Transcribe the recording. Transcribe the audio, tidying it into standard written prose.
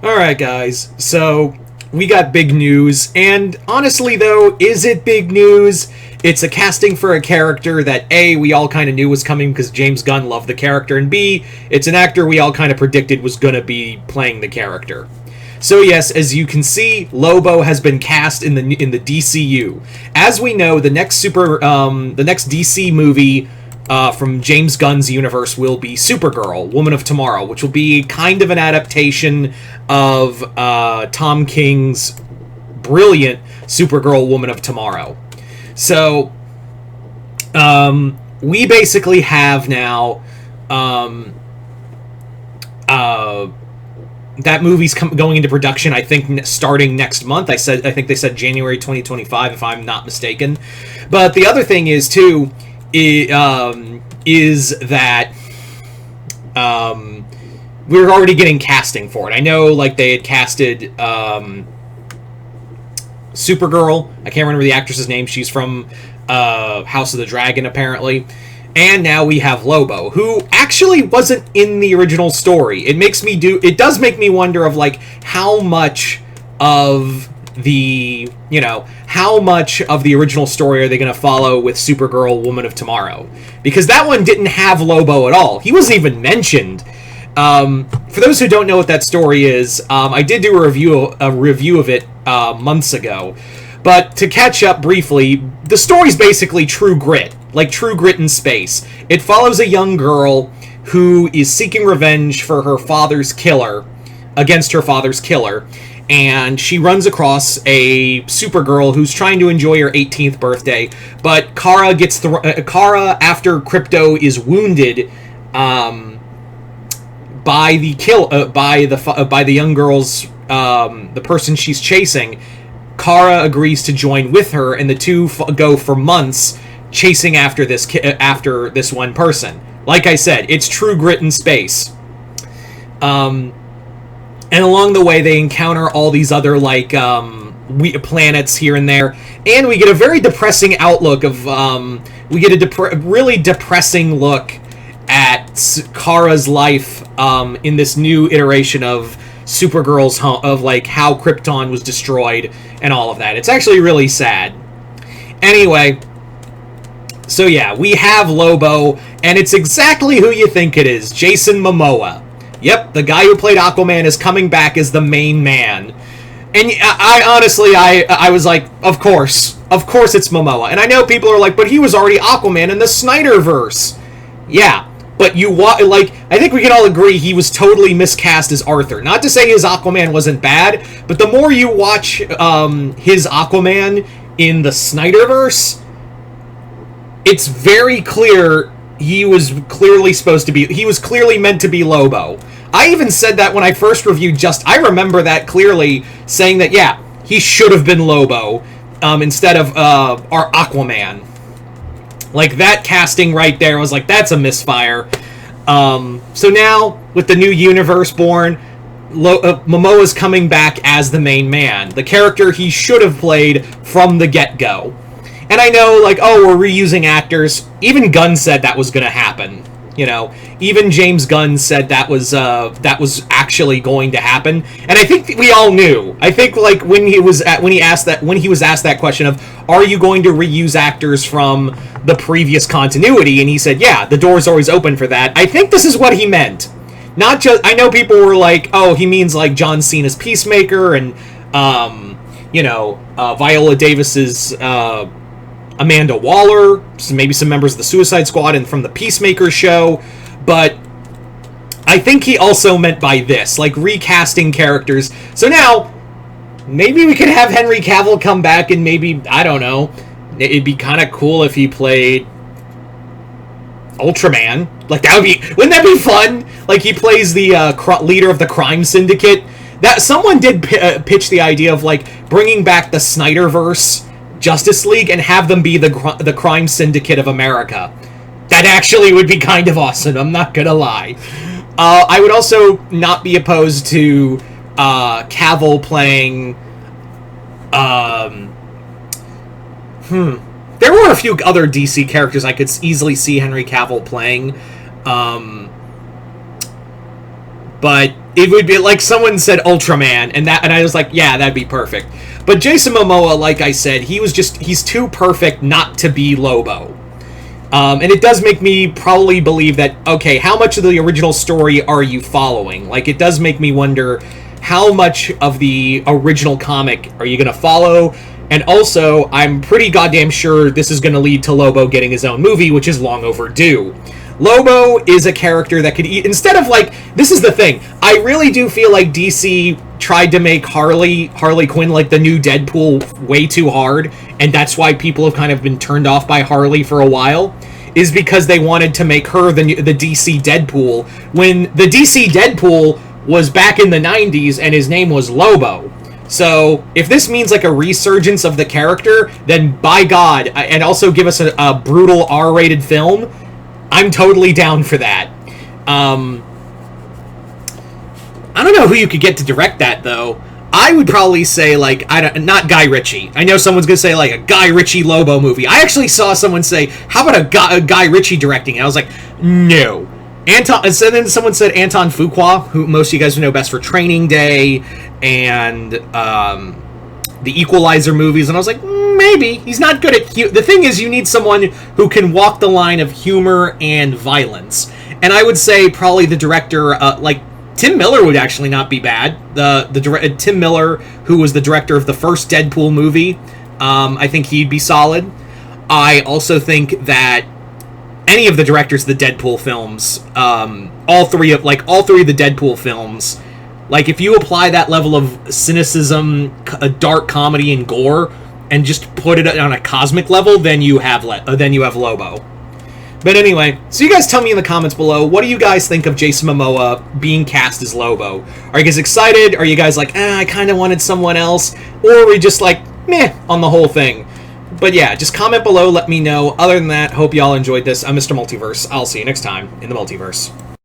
Alright, guys, so we got big news, and honestly, though, is it big news? It's a casting for a character that, A, we all kind of knew was coming because James Gunn loved the character, and B, it's an actor we all kind of predicted was going to be playing the character. So yes, as you can see, Lobo has been cast in the DCU. As we know, the next DC movie from James Gunn's universe will be Supergirl, Woman of Tomorrow, which will be kind of an adaptation of Tom King's brilliant Supergirl, Woman of Tomorrow. So, we basically have now that movie's going into production, I think, starting next month. I think they said January 2025, if I'm not mistaken. But the other thing is, too, is that we're already getting casting for it. I know, like, they had casted Supergirl. I can't remember the actress's name. She's from House of the Dragon, apparently. And now we have Lobo, who actually wasn't in the original story. It does make me wonder of, like, how much of the original story are they going to follow with Supergirl, Woman of Tomorrow? Because that one didn't have Lobo at all. He wasn't even mentioned. For those who don't know what that story is, I did do a review of it months ago. But to catch up briefly, the story's basically True Grit, like True Grit in space. It follows a young girl who is seeking revenge for her father's killer, against her father's killer, and she runs across a Supergirl who's trying to enjoy her 18th birthday, but Kara, after Krypto is wounded, by the young girl's the person she's chasing, Kara agrees to join with her, and the two go for months chasing after this one person. Like I said, it's True Grit in space. And along the way, they encounter all these other planets here and there, and we get a very depressing outlook of really depressing look at Kara's life in this new iteration of Supergirl's home, of like how Krypton was destroyed and all of that. It's actually really sad. Anyway, so yeah, we have Lobo, and it's exactly who you think it is, Jason Momoa. Yep, the guy who played Aquaman is coming back as the main man. And I honestly was like, of course it's Momoa. And I know people are like, but he was already Aquaman in the Snyderverse. Yeah, but I think we can all agree he was totally miscast as Arthur. Not to say his Aquaman wasn't bad, but the more you watch his Aquaman in the Snyderverse, it's very clear he was clearly meant to be Lobo. I even said that when I first reviewed I remember that clearly, saying that, yeah, he should have been Lobo instead of our Aquaman. Like, that casting right there, I was like, that's a misfire. So now, with the new universe born, Momoa's coming back as the main man. The character he should have played from the get-go. And I know, like, oh, we're reusing actors. Even Gunn said that was going to happen. You know, even James Gunn said that was actually going to happen, and I think we all knew. I think, like, when he was asked that question of, are you going to reuse actors from the previous continuity, and he said, yeah, the door's always open for that. I think this is what he meant. Not just, I know people were like, oh, he means like John Cena's Peacemaker and Viola Davis's Amanda Waller, maybe some members of the Suicide Squad and from the Peacemaker show, but I think he also meant by this, like, recasting characters. So now, maybe we could have Henry Cavill come back, and maybe, I don't know, it'd be kind of cool if he played Ultraman. Like, wouldn't that be fun? Like, he plays the leader of the crime syndicate. That someone did pitch the idea of, like, bringing back the Snyderverse Justice League and have them be the crime syndicate of America. That actually would be kind of awesome, I'm not gonna lie. I would also not be opposed to Cavill playing there were a few other DC characters I could easily see Henry Cavill playing, but it would be like someone said Ultraman, and I was like, yeah, that'd be perfect. But Jason Momoa, like I said, he's too perfect not to be Lobo. And it does make me probably believe that, okay, how much of the original story are you following? Like, it does make me wonder, how much of the original comic are you going to follow? And also, I'm pretty goddamn sure this is going to lead to Lobo getting his own movie, which is long overdue. Lobo is a character that could instead of, like, this is the thing, I really do feel like DC tried to make Harley Quinn like the new Deadpool way too hard, and that's why people have kind of been turned off by Harley for a while, is because they wanted to make her the DC Deadpool, when the DC Deadpool was back in the 90s and his name was Lobo. So, if this means like a resurgence of the character, then by God, and also give us a brutal R-rated film, I'm totally down for that. I don't know who you could get to direct that, though. I would probably say, like, not Guy Ritchie. I know someone's going to say, like, a Guy Ritchie Lobo movie. I actually saw someone say, how about a Guy Ritchie directing it? I was like, no. And then someone said Anton Fuqua, who most of you guys know best for Training Day and the Equalizer movies, and I was like, maybe. He's not good at... The thing is, you need someone who can walk the line of humor and violence. And I would say probably the director, like, Tim Miller would actually not be bad. Tim Miller, who was the director of the first Deadpool movie, I think he'd be solid. I also think that any of the directors of the Deadpool films, all three of the Deadpool films, like, if you apply that level of cynicism, dark comedy, and gore, and just put it on a cosmic level, then you have Lobo. But anyway, so you guys tell me in the comments below, what do you guys think of Jason Momoa being cast as Lobo? Are you guys excited? Are you guys like, I kind of wanted someone else? Or are we just like, meh, on the whole thing? But yeah, just comment below, let me know. Other than that, hope y'all enjoyed this. I'm Mr. Multiverse. I'll see you next time in the Multiverse.